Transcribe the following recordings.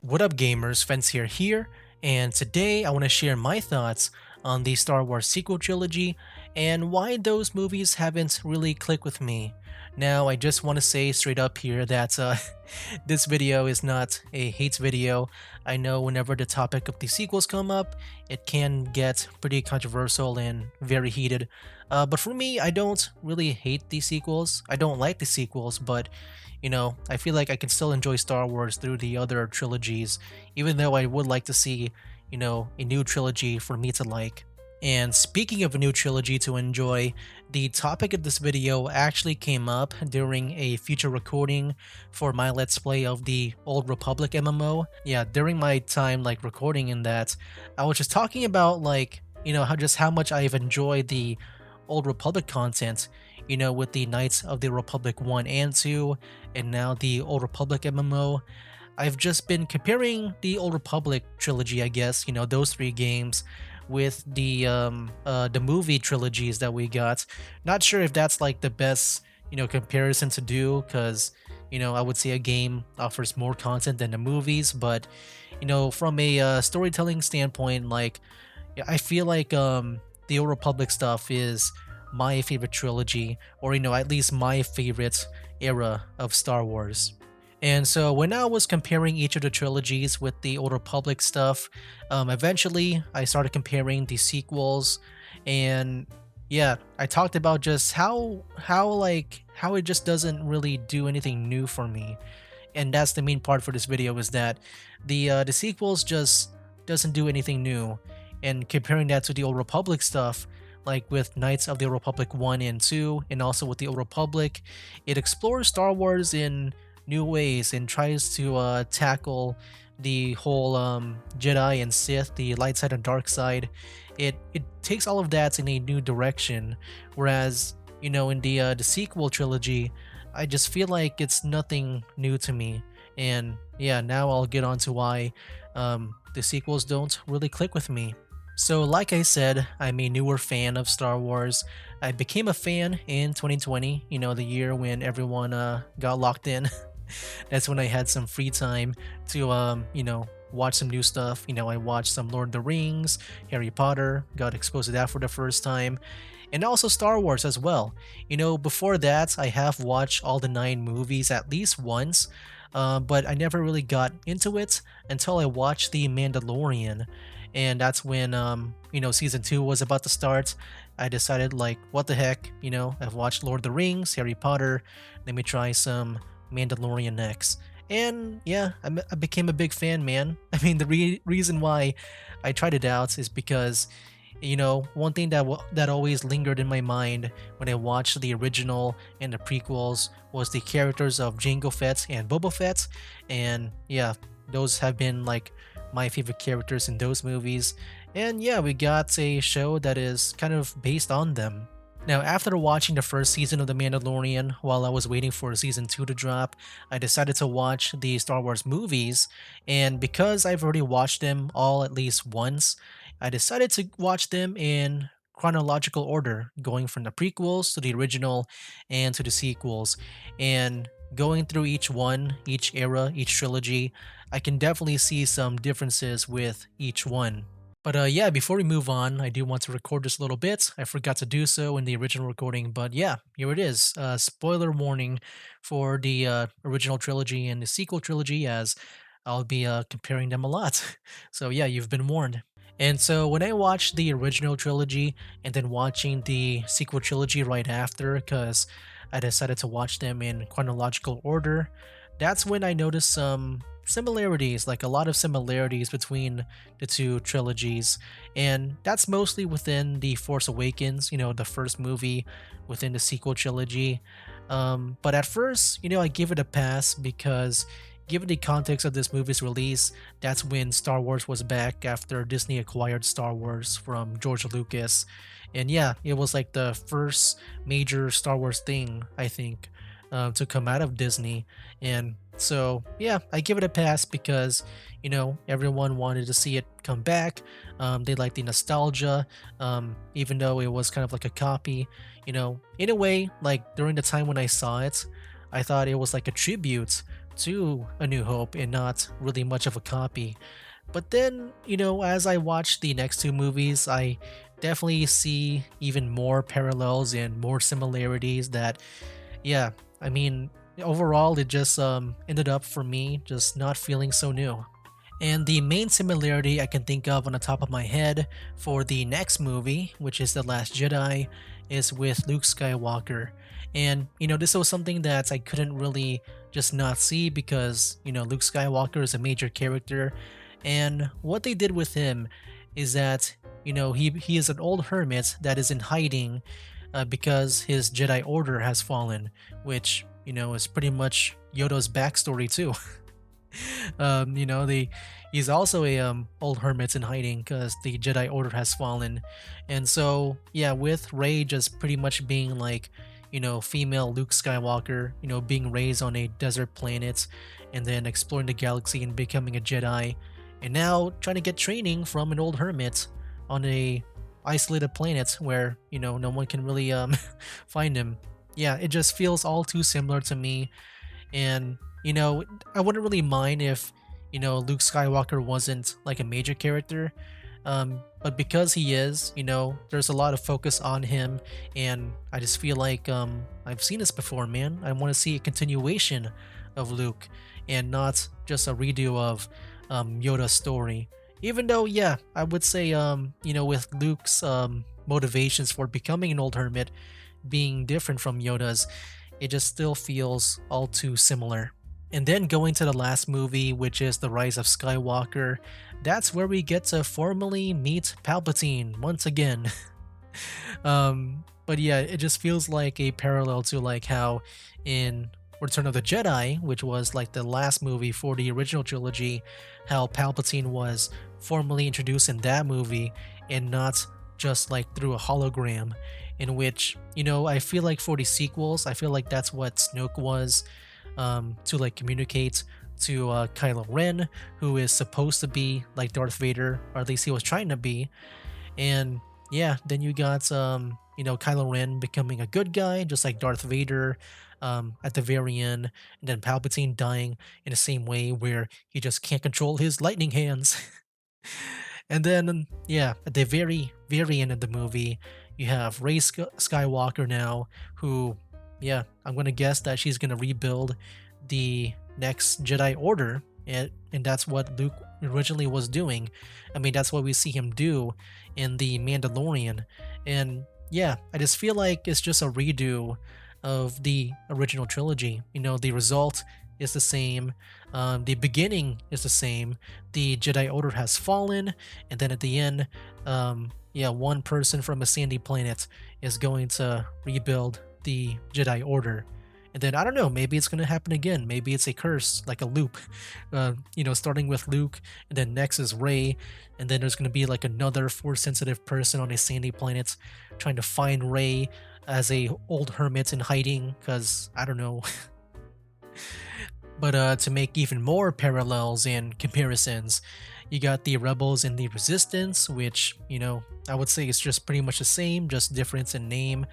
What up, gamers? Fence here, and today I want to share my thoughts on the Star Wars sequel trilogy and why those movies haven't really clicked with me. Now, I just want to say straight up here that this video is not a hate video. I know whenever the topic of the sequels come up, it can get pretty controversial and very heated. But for me, I don't really hate the sequels. I don't like the sequels, but I feel like I can still enjoy Star Wars through the other trilogies, even though I would like to see, a new trilogy for me to like. And speaking of a new trilogy to enjoy, the topic of this video actually came up during a future recording for my Let's Play of the Old Republic MMO. Yeah, during my time recording in that, I was just talking about how much I've enjoyed the Old Republic content, with the Knights of the Republic 1 and 2, and now the Old Republic MMO. I've just been comparing the Old Republic trilogy, I guess, those three games, with the movie trilogies that we got. Not sure if that's like the best, comparison to do, because I would say a game offers more content than the movies, but from a storytelling standpoint, yeah, I feel like the Old Republic stuff is my favorite trilogy, or at least my favorite era of Star Wars. And so when I was comparing each of the trilogies with the Old Republic stuff, eventually I started comparing the sequels, and yeah, I talked about just how it just doesn't really do anything new for me. And that's the main part for this video, is that the sequels just doesn't do anything new. And comparing that to the Old Republic stuff, like with Knights of the Old Republic 1 and 2, and also with the Old Republic, it explores Star Wars in new ways and tries to tackle the whole Jedi and Sith, the light side and dark side. It takes all of that in a new direction, whereas in the sequel trilogy, I just feel like it's nothing new to me. And yeah, now I'll get on to why the sequels don't really click with me. So, like I said, I'm a newer fan of Star Wars. I became a fan in 2020, the year when everyone got locked in. That's when I had some free time to, watch some new stuff. I watched some Lord of the Rings, Harry Potter, got exposed to that for the first time, and also Star Wars as well. Before that, I have watched all the 9 movies at least once, but I never really got into it until I watched The Mandalorian. And that's when, season 2 was about to start. I decided, like, what the heck, I've watched Lord of the Rings, Harry Potter, let me try some Mandalorian next. And yeah, I became a big fan, man. I mean, the reason why I tried it out is because, one thing that always lingered in my mind when I watched the original and the prequels was the characters of Jango Fett and Boba Fett. And yeah, those have been like my favorite characters in those movies. And yeah, we got a show that is kind of based on them. Now, after watching the first season of The Mandalorian, while I was waiting for season 2 to drop, I decided to watch the Star Wars movies, and because I've already watched them all at least once, I decided to watch them in chronological order, going from the prequels to the original and to the sequels. And going through each one, each era, each trilogy, I can definitely see some differences with each one. But yeah, before we move on, I do want to record this a little bit. I forgot to do so in the original recording, but yeah, here it is. Spoiler warning for the original trilogy and the sequel trilogy, as I'll be comparing them a lot. So yeah, you've been warned. And so when I watched the original trilogy and then watching the sequel trilogy right after, because I decided to watch them in chronological order, that's when I noticed some similarities, like a lot of similarities between the two trilogies. And that's mostly within The Force Awakens, the first movie within the sequel trilogy. But at first, I give it a pass because given the context of this movie's release, that's when Star Wars was back after Disney acquired Star Wars from George Lucas. And yeah, it was like the first major Star Wars thing, I think, to come out of Disney. And so, yeah, I give it a pass because, everyone wanted to see it come back. They liked the nostalgia, even though it was kind of like a copy. In a way, like during the time when I saw it, I thought it was like a tribute to A New Hope and not really much of a copy. But then, as I watch the next two movies, I definitely see even more parallels and more similarities that, yeah, I mean, overall, it just ended up for me just not feeling so new. And the main similarity I can think of on the top of my head for the next movie, which is The Last Jedi, is with Luke Skywalker. And, this was something that I couldn't really just not see because, Luke Skywalker is a major character. And what they did with him is that, he is an old hermit that is in hiding because his Jedi Order has fallen, which, is pretty much Yoda's backstory too. He's also a old hermit in hiding because the Jedi Order has fallen, and so yeah, with Rey just pretty much being like, female Luke Skywalker, being raised on a desert planet, and then exploring the galaxy and becoming a Jedi, and now trying to get training from an old hermit on a isolated planet where no one can really find him. Yeah, it just feels all too similar to me, and, I wouldn't really mind if, Luke Skywalker wasn't like a major character. But because he is, there's a lot of focus on him. And I just feel like I've seen this before, man. I want to see a continuation of Luke and not just a redo of Yoda's story. Even though, yeah, I would say, with Luke's motivations for becoming an old hermit being different from Yoda's, it just still feels all too similar. And then going to the last movie, which is The Rise of Skywalker, that's where we get to formally meet Palpatine once again. But yeah, it just feels like a parallel to like how in Return of the Jedi, which was like the last movie for the original trilogy, how Palpatine was formally introduced in that movie and not just like through a hologram, in which, I feel like for the sequels, I feel like that's what Snoke was, to like communicate to Kylo Ren, who is supposed to be like Darth Vader, or at least he was trying to be. And yeah, then you got Kylo Ren becoming a good guy, just like Darth Vader, at the very end, and then Palpatine dying in the same way where he just can't control his lightning hands. And then, yeah, at the very, very end of the movie, you have Rey Skywalker now, who, yeah, I'm gonna guess that she's gonna rebuild the next Jedi Order, and that's what Luke originally was doing. I mean, that's what we see him do in The Mandalorian. And yeah, I just feel like it's just a redo of the original trilogy. The result is the same, the beginning is the same, the Jedi Order has fallen, and then at the end, yeah, one person from a sandy planet is going to rebuild the Jedi Order. And then I don't know, maybe it's gonna happen again. Maybe it's a curse, like a loop. Starting with Luke, and then next is Rey, and then there's gonna be like another force-sensitive person on a sandy planet trying to find Rey as a old hermit in hiding. Cause I don't know. But to make even more parallels and comparisons, you got the Rebels and the Resistance, which, I would say is just pretty much the same, just difference in name.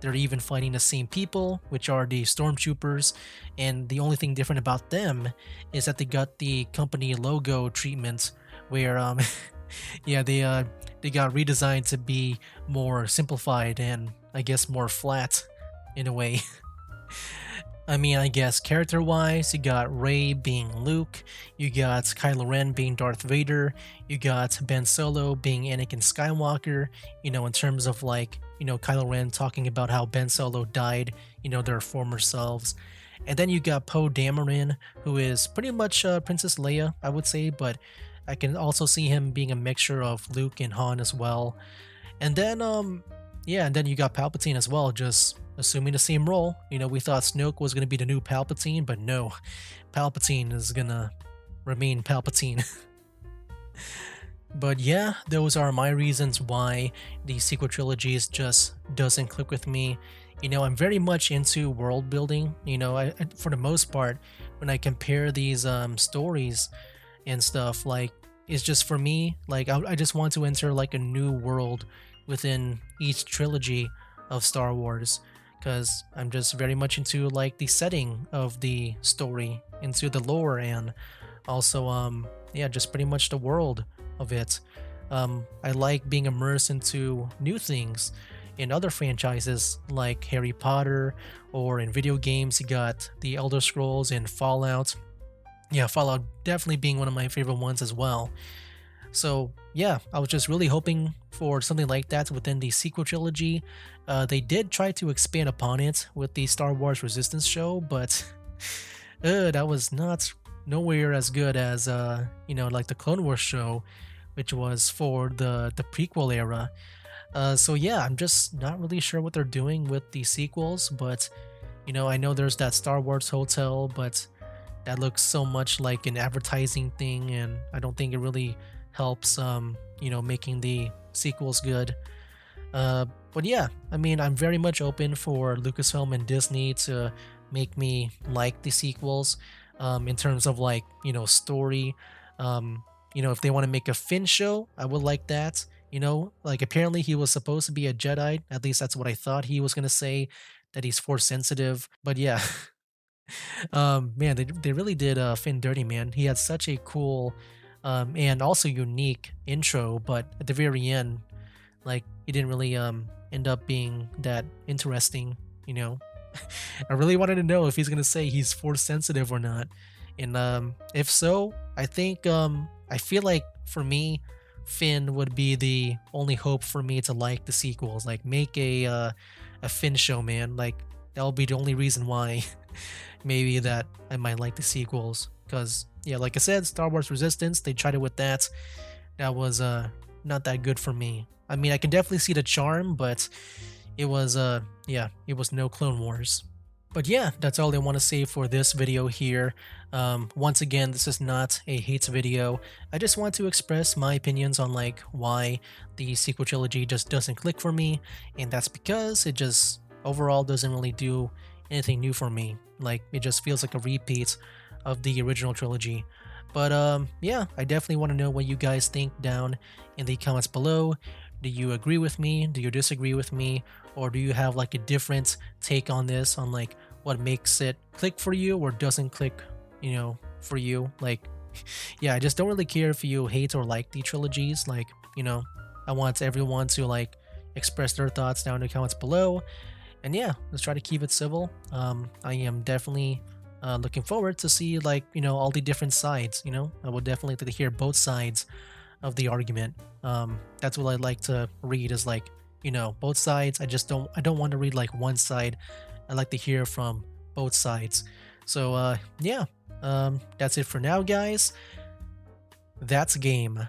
They're even fighting the same people, which are the Stormtroopers, and the only thing different about them is that they got the company logo treatment, where yeah, they got redesigned to be more simplified and I guess more flat in a way. I mean, I guess character-wise, you got Rey being Luke, you got Kylo Ren being Darth Vader, you got Ben Solo being Anakin Skywalker, in terms of like, Kylo Ren talking about how Ben Solo died, their former selves. And then you got Poe Dameron, who is pretty much Princess Leia, I would say, but I can also see him being a mixture of Luke and Han as well. And then, yeah, and then you got Palpatine as well, just assuming the same role. We thought Snoke was going to be the new Palpatine, but no, Palpatine is going to remain Palpatine. But yeah, those are my reasons why the sequel trilogies just doesn't click with me. I'm very much into world building. For the most part, when I compare these stories and stuff, like, it's just for me, like, I just want to enter like a new world within each trilogy of Star Wars. because I'm just very much into like the setting of the story, into the lore, and also yeah, just pretty much the world of it. I like being immersed into new things in other franchises like Harry Potter, or in video games you got the Elder Scrolls and Fallout. Yeah, Fallout definitely being one of my favorite ones as well. So yeah, I was just really hoping for something like that within the sequel trilogy. They did try to expand upon it with the Star Wars Resistance show, but that was not nowhere as good as like the Clone Wars show, which was for the prequel era. So yeah, I'm just not really sure what they're doing with the sequels, but I know there's that Star Wars hotel, but that looks so much like an advertising thing, and I don't think it really helps making the sequels good. But yeah, I mean, I'm very much open for Lucasfilm and Disney to make me like the sequels, in terms of like story. If they want to make a Finn show, I would like that. Like apparently he was supposed to be a Jedi. At least that's what I thought he was gonna say, that he's force sensitive. But yeah, man, they really did Finn dirty, man. He had such a cool and also unique intro, but at the very end, like he didn't really end up being that interesting, you know. I really wanted to know if he's gonna say he's force sensitive or not. And if so, I feel like for me, Finn would be the only hope for me to like the sequels. Like make a Finn show, man. Like that'll be the only reason why maybe that I might like the sequels. Cause yeah, like I said, Star Wars Resistance, they tried it with that. That was not that good for me. I mean, I can definitely see the charm, but it was yeah, it was no Clone Wars. But yeah, that's all I want to say for this video here. Once again, this is not a hate video. I just want to express my opinions on like why the sequel trilogy just doesn't click for me, and that's because it just overall doesn't really do anything new for me. Like it just feels like a repeat of the original trilogy. But yeah, I definitely want to know what you guys think down in the comments below. Do you agree with me? Do you disagree with me? Or do you have like a different take on this, on like what makes it click for you or doesn't click, for you? Like, yeah, I just don't really care if you hate or like the trilogies. Like, I want everyone to like express their thoughts down in the comments below. And yeah, let's try to keep it civil. I am definitely looking forward to see like, all the different sides, I would definitely like to hear both sides of the argument. That's what I like to read, is like, both sides. I don't want to read like one side. I like to hear from both sides. So yeah, that's it for now, guys. That's game.